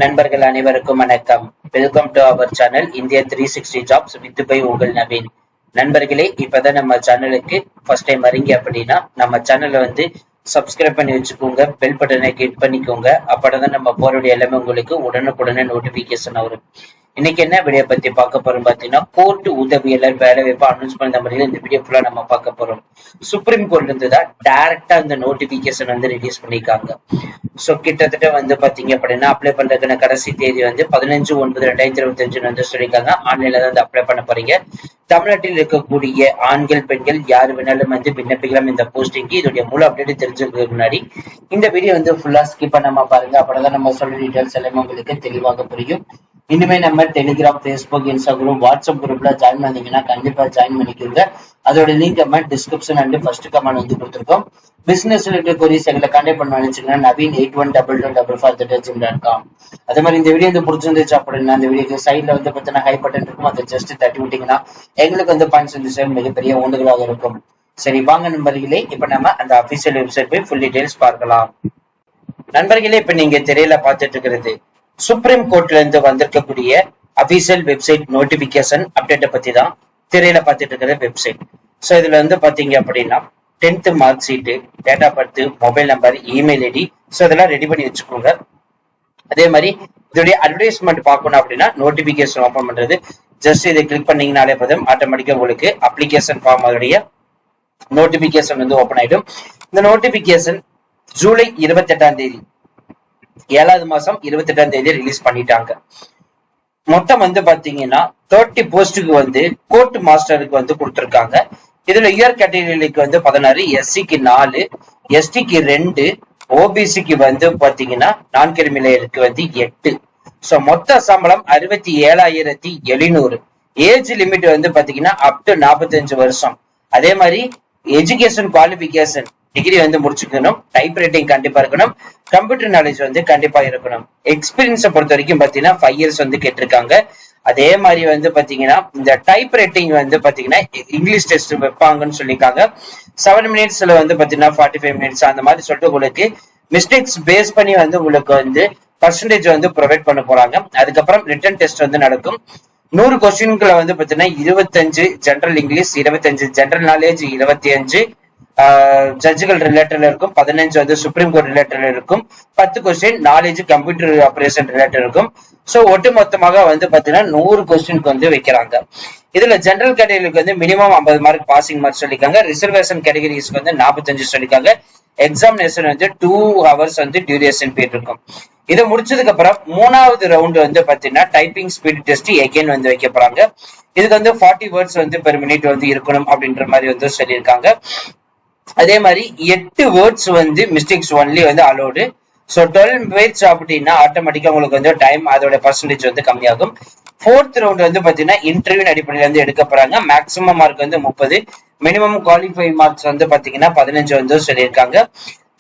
நண்பர்கள் அனைவருக்கும் வணக்கம். Welcome to our channel India 360 jobs with by உங்கள் நவீன். நண்பர்களே, இப்பதான் நம்ம சேனலுக்கு ஃபர்ஸ்ட் டைம் வரீங்க அப்படின்னா நம்ம சேனலை சப்ஸ்கிரைப் பண்ணி வச்சுக்கோங்க, பெல் பட்டனை கிளிக் பண்ணிக்கோங்க. அப்பதான் நம்ம போறோடைய எல்லாமே உங்களுக்கு உடனுக்குடனே நோட்டிபிகேஷன் வரும். இன்னைக்கு என்ன வீடியோ பத்தி பார்க்க போறோம் பாத்தீங்கன்னா, கோர்ட் உதவியாளர் வேலை வாய்ப்பு அனௌன்ஸ் பண்ண முறையில இந்த வீடியோ ஃபுல்லா நம்ம பார்க்க போறோம். சுப்ரீம் கோர்ட்ல இருந்து தான் டைரக்டா இந்த நோட்டிபிகேஷன் ரிலீஸ் பண்ணிருக்காங்க. சோ கிட்டத்தட்ட பாத்தீங்க அப்படின்னா அப்ளை பண்றதுக்கான கடைசி தேதி 15/9/2025 சொல்லியிருக்காங்க. ஆன்லைன்ல தான் அப்ளை பண்ண போறீங்க. தமிழ்நாட்டில் இருக்கக்கூடிய ஆண்கள் பெண்கள் யாரு வேணாலும் விண்ணப்பிக்கலாம் இந்த போஸ்டிங்க்கு. இதோடைய முழு அப்டேட் தெரிஞ்சுக்கிறதுக்கு முன்னாடி இந்த வீடியோ ஃபுல்லா ஸ்கிப் பண்ணாம பாருங்க. அப்பதான் நம்ம சொல்ற டீடைல்ஸ் எல்லாமே உங்களுக்கு தெளிவாக புரியும். இனிமே நம்ம டெலிகிராம், பேஸ்புக், இன்ஸ்டாகிராம், வாட்ஸ்அப் குரூப்ல ஜாயின் பண்ணீங்கன்னா கண்டிப்பா ஜாயின் பண்ணிக்கோங்க. அதோட லிங்க் நம்ம டிஸ்கிரிப்ஷன் அண்ட் ஃபர்ஸ்ட் கமெண்ட் கொடுத்துருக்கோம். பிசினஸ் ரிலேட்டட் கொரிஸ் எங்களை கான்டாக்ட் பண்ண நினைச்சீங்கன்னா நவீன் 812255.com. அதே மாதிரி இந்த வீடியோ பிடிச்சிருந்துச்சு அப்படின்னா அந்த வீடியோக்கு சைட்ல பார்த்தீங்கன்னா ஹை பட்டன் இருக்கும், அதை ஜஸ்ட் தட்டி விட்டீங்கன்னா எங்களுக்கு பாயிண்ட்ஸ் மிகப்பெரிய ஊண்டுகளாக இருக்கும். சரி வாங்க நண்பர்களே, இப்ப நம்ம அந்த அபிஷியல் வெப்சைட் போய் ஃபுல் டீடைல்ஸ் பார்க்கலாம். நண்பர்களே, இப்ப நீங்க திரையில பார்த்துட்டு இருக்கிறது சுப்ரீம் கோர்ட்ல இருந்து வந்திருக்கக்கூடிய அபிஷியல் வெப்சைட் நோட்டிபிகேஷன் அப்டேட்டை பத்தி தான் திரையில பார்த்துட்டு இருக்கிற வெப்சைட். சோ இதுல பாத்தீங்க அப்படின்னா 10th mark sheet, date of birth, mobile number, email ID, so இதெல்லாம் ரெடி பண்ணி வச்சுக்கோங்க. அதே மாதிரி இதோடைய அட்வர்டைஸ்மெண்ட் பார்க்கணும் அப்படின்னா நோட்டிபிகேஷன் ஓபன் பண்றது ஜஸ்ட் இதை கிளிக் பண்ணீங்கனாலே போதும், ஆட்டோமேட்டிக்கா உங்களுக்கு அப்ளிகேஷன் ஃபார்ம் அதோடைய நோட்டிபிகேஷன் ஓபன் ஆயிடும். இந்த நோட்டிபிகேஷன் ஜூலை 28ஆம் தேதி 7வது மாசம் 28ஆம் தேதி ரிலீஸ் பண்ணிட்டாங்க. மொத்தம் பாத்தீங்கன்னா 30 போஸ்டுக்கு கோர்ட் மாஸ்டருக்கு கொடுத்திருக்காங்க. இதுல இயர் கேட்டகரிக்கு 16, எஸ்சிக்கு 4, எஸ்டிக்கு 2, ஓபிசிக்கு பாத்தீங்கன்னா நான் கிரிமினலுக்கு 8. சோ மொத்த சம்பளம் 67,700. ஏஜ் லிமிட் பாத்தீங்கன்னா அப் டு 45 வருஷம். அதே மாதிரி எஜுகேஷன் குவாலிபிகேஷன் டிகிரி முடிச்சுக்கணும், டைப் ரைட்டிங் கண்டிப்பா இருக்கணும், கம்ப்யூட்டர் நாலேஜ் கண்டிப்பா இருக்கணும். எக்ஸ்பீரியன்ஸை பொறுத்த வரைக்கும் பாத்தீங்கன்னா 5 இயர்ஸ் கேட்டிருக்காங்க. அதே மாதிரி பாத்தீங்கன்னா இந்த டைப் ரைட்டிங் பாத்தீங்கன்னா இங்கிலீஷ் டெஸ்ட் வைப்பாங்கன்னு சொல்லியிருக்காங்க. 7 மினிட்ஸ்ல பாத்தீங்கன்னா 45 மினிட்ஸ் அந்த மாதிரி சொல்லிட்டு உங்களுக்கு மிஸ்டேக்ஸ் பேஸ் பண்ணி உங்களுக்கு பர்சன்டேஜ் ப்ரொவைட் பண்ண போறாங்க. அதுக்கப்புறம் ரிட்டன் டெஸ்ட் நடக்கும். 100 கொஸ்டின்களை பாத்தீங்கன்னா 25 ஜெனரல் இங்கிலீஷ், 25 ஜெனரல் நாலேஜ், 25 ஜட்ஜுகள் ரிலேட்டட்ல இருக்கும், 15 சுப்ரீம் கோர்ட் ரிலேட்டட்ல இருக்கும், 10 question knowledge computer operation related இருக்கும். சோ ஒட்டு மொத்தமாக பாத்தீங்கன்னா 100 கொஸ்டினுக்கு வைக்கிறாங்க. இதுல ஜெனரல் கேட்டகரிக்கு மினிமம் 50 மார்க் பாசிங் மார்க் சொல்லிருக்காங்க. ரிசர்வேஷன் கேட்டகரிஸ்க்கு 45 சொல்லிருக்காங்க. எக்ஸாமினேஷன் 2 ஹவர்ஸ் டியூரேஷன் பீரியட் இருக்கும். இதை முடிச்சதுக்கு அப்புறம் 3வது ரவுண்ட் பாத்தீங்கன்னா டைப்பிங் ஸ்பீட் டெஸ்ட் எகைன் வைக்க போறாங்க. இதுக்கு 40 வேர்ட்ஸ் பெர் மினிட் இருக்கணும் அப்படின்ற மாதிரி சொல்லியிருக்காங்க. அதே மாதிரி 8 words mistakes only allowed. So 12 words அப்படின்னா ஆட்டோமேட்டிக்கா உங்களுக்கு டைம் அதோட பர்சன்டேஜ் கம்மியாகும். 4th ரவுண்ட் பாத்தீங்கன்னா இன்டர்வியூ அடிப்படையில எடுக்க போறாங்க. Maximum mark 30, minimum qualify marks பாத்தீங்கன்னா 15 சொல்லியிருக்காங்க.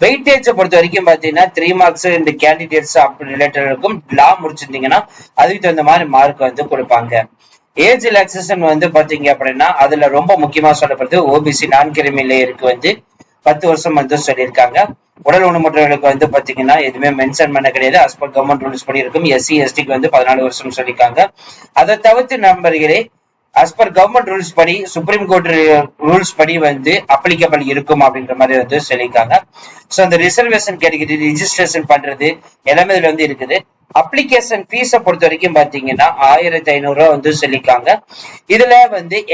வெயிட்டேஜ் பொறுத்த வரைக்கும் பாத்தீங்கன்னா 3 மார்க்ஸ் இந்த கேண்டிடேட்ஸ் அப்படி ரிலேட்டட் இருக்கும். லா முடிச்சிருந்தீங்கன்னா அதுக்கு தகுந்த மாதிரி மார்க் கொடுப்பாங்க. ஏஜ் ரிலாக்சேஷன் பாத்தீங்க அப்படின்னா அதுல ரொம்ப முக்கியமா சொல்லப்படுது ஓபிசி நான் கிரிமினலுக்கு 10 வருஷம் சொல்லியிருக்காங்க. உடல் ஊனமுற்றவர்களுக்கு பாத்தீங்கன்னா எதுவுமே மென்ஷன் பண்ண கிடையாது. as per கவர்மெண்ட் ரூல்ஸ் படி இருக்கும். எஸ்சி எஸ்டிக்கு 14 வருஷம் சொல்லியிருக்காங்க. அதை தவிர்த்து நண்பர்களே, as per கவர்மெண்ட் ரூல்ஸ் படி சுப்ரீம் கோர்ட் ரூல்ஸ் படி அப்ளிகபிள் இருக்கும் அப்படின்ற மாதிரி சொல்லியிருக்காங்க. சோ அந்த ரிசர்வேஷன் கேட்டகரி ரிஜிஸ்ட்ரேஷன் பண்றது எல்லாமே இதுல இருக்குது. அப்ளிகேஷன் ஃபீஸை பொறுத்த வரைக்கும் பாத்தீங்கன்னா 1500 ரூபாய் சொல்லியிருக்காங்க. இதுல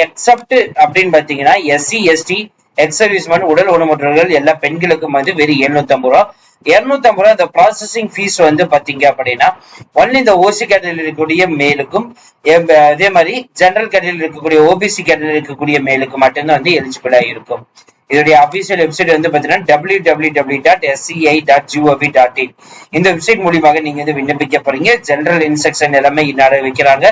எக்ஸப்ட் அப்படின்னு பாத்தீங்கன்னா எஸ்சி எஸ்டி எக்ஸ் சர்வீஸ்மேன் உடல் ஊனமுற்றவர்கள் எல்லா பெண்களுக்கும் வெறும் 750 ரூபாய். 250 ரூபாய் இந்த ப்ராசஸிங் ஃபீஸ் பாத்தீங்க அப்படின்னா ஒன்லி இந்த ஓசி கேட்டகரியில் இருக்கக்கூடிய மேலுக்கும், அதே மாதிரி ஜெனரல் கேட்டகரியில் இருக்கக்கூடிய ஓபிசி கேட்டகரியில் இருக்கக்கூடிய மேலுக்கு மட்டும்தான் எலிஜிபிளா இருக்கும். இதோடைய அபிஷியல் வெப்சைட் பாத்தீங்கன்னா www.sci.gov.in. இந்த வெப்சைட் மூலியமாக நீங்க விண்ணப்பிக்க போறீங்க. ஜெனரல் இன்ஸ்ட்ரக்ஷன் எல்லாமே வைக்கிறாங்க.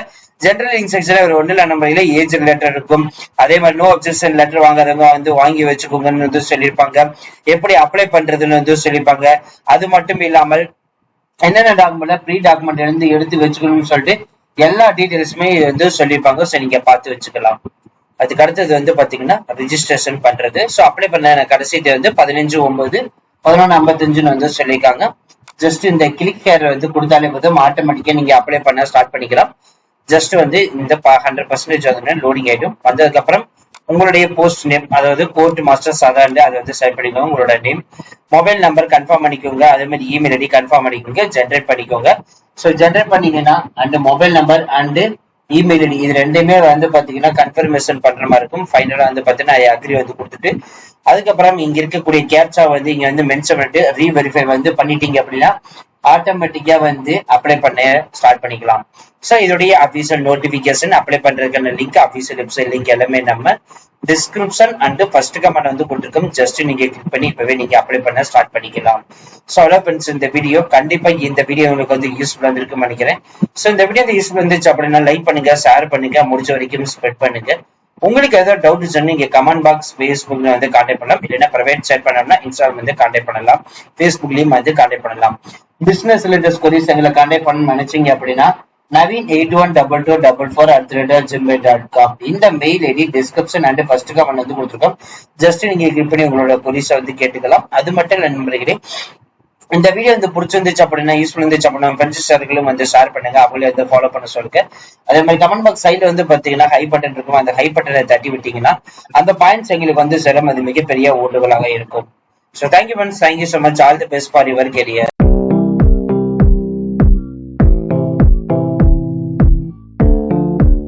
ஜெனரல் இன்ஸ்ட்ரக்ஷன் ஒண்ணுல நம்பர்ல ஏஜ் லெட்டர் இருக்கும். அதே மாதிரி நோ அப்ஜெக்ஷன் லெட்டர் வாங்காதவங்க வாங்கி வச்சுக்கோங்கன்னு சொல்லியிருப்பாங்க. எப்படி அப்ளை பண்றதுன்னு சொல்லியிருப்பாங்க. அது மட்டும் இல்லாமல் என்னென்ன டாக்குமெண்ட் ப்ரீ டாக்குமெண்ட் எடுத்து வச்சுக்கணும்னு சொல்லிட்டு எல்லா டீடைல்ஸுமே சொல்லியிருப்பாங்க. சோ நீங்க பார்த்து வச்சுக்கலாம். அதுக்கு அடுத்தது பாத்தீங்கன்னா ரிஜிஸ்ட்ரேஷன் பண்றது. சோ அப்ளை பண்ண கடைசி 15/9/1155 சொல்லியிருக்காங்க. ஜஸ்ட் இந்த கிளிக் ஹேர் வந்து கொடுத்தாலே போதும், ஆட்டோமேட்டிக்கா நீங்க அப்ளை பண்ண ஸ்டார்ட் பண்ணிக்கலாம். ஜஸ்ட் வந்து இந்த 100% வந்து லோடிங் ஆயிடும். வந்ததுக்கு அப்புறம் உங்களுடைய போஸ்ட் நேம், அதாவது கோர்ட் மாஸ்டர் சாதாரண அதை வந்து செலக்ட் பண்ணிக்கோங்க. உங்களோட நேம், மொபைல் நம்பர் கன்ஃபார்ம் பண்ணிக்கோங்க. அதே மாதிரி இமெயில் ஐடி கன்ஃபார்ம் பண்ணிக்கோங்க, ஜென்ரேட் பண்ணிக்கோங்க. ஸோ ஜென்ரேட் பண்ணீங்கன்னா and mobile number and email ID இது ரெண்டுமே வந்து பாத்தீங்கன்னா கன்ஃபர்மேஷன் பண்ற மாதிரி இருக்கும். ஃபைனலா வந்து பாத்தீங்கன்னா அக்ரி வந்து கொடுத்துட்டு அதுக்கப்புறம் இங்க இருக்கக்கூடிய கேப்சா வந்து இங்க வந்து மென்ஷன் பண்ணிட்டு ரீவெரிஃபை வந்து பண்ணிட்டீங்க அப்படின்னா ஆட்டோமேட்டிக்கா வந்து அப்ளை பண்ண ஸ்டார்ட் பண்ணிக்கலாம். ஸோ இதோடைய அபிஷியல் நோட்டிபிகேஷன், அப்ளை பண்றதுக்கான லிங்க், அபிஷியல் வெப்சைட் லிங்க் எல்லாமே நம்ம டிஸ்கிரிப்ஷன் அண்ட் ஃபர்ஸ்ட் கமெண்ட் வந்து கொடுத்துருக்கோம். ஜஸ்ட் நீங்க கிளிக் பண்ணி இப்பவே நீங்க அப்ளை பண்ண ஸ்டார்ட் பண்ணிக்கலாம். ஸோ அவ்வளோ ஃப்ரெண்ட்ஸ், இந்த வீடியோ கண்டிப்பா இந்த வீடியோ உங்களுக்கு வந்து யூஸ்ஃபுல்லா இருக்குன்னு நினைக்கிறேன். ஸோ இந்த வீடியோ வந்து யூஸ்ஃபுல் இருந்துச்சு அப்படின்னா லைக் பண்ணுங்க, ஷேர் பண்ணுங்க, முடிஞ்ச வரைக்கும் ஸ்ப்ரெட் பண்ணுங்க. உங்களுக்கு ஏதாவது டவுட் சொன்னா நீங்க கமெண்ட் பாக்ஸ் ஃபேஸ்புக்ல வந்து கான்டாக்ட் பண்ணலாம். இல்லைன்னா பிரைவேட் சேட் பண்ணோம்னா இன்ஸ்டாகிராம் வந்து கான்டாக்ட் பண்ணலாம், ஃபேஸ்புக்லயும் வந்து கான்டாக்ட் பண்ணலாம். பிசினஸ் ரிலேட்டட் கொரிஸ் எங்களை கான்டாக்ட் பண்ணணும்னு நினைச்சீங்க அப்படின்னா naveen812244@gmail.com இந்த mail ID description and first comment வந்து கொடுத்துருக்கோம். ஜஸ்ட் நீங்க கிளிக் பண்ணி உங்களோட கொரிஸை வந்து கேட்டுக்கலாம். அது மட்டும் இல்லை நண்பர்களே, இந்த வீடியோ வந்து பிடிச்சிருந்துச்சு அப்படின்னா, யூஸ்ஃபுல் இருந்துச்சு அப்படின்னா ஃப்ரெண்ட்ஸ் சர்க்கிளும் வந்து ஷேர் பண்ணுங்க, அவங்களே வந்து ஃபாலோ பண்ண சொல்லுங்க. அதே மாதிரி கமெண்ட் பாக்ஸ் சைட்ல வந்து பாத்தீங்கன்னா ஹை பட்டன் இருக்கும், அந்த ஹை பட்டனை தட்டி விட்டீங்கன்னா அந்த பாயிண்ட்ஸ் எங்களுக்கு வந்து சேரும். அது மிகப்பெரிய ஓட்டுகளாக இருக்கும். So thank you friends, thank you so much, all the best for your career.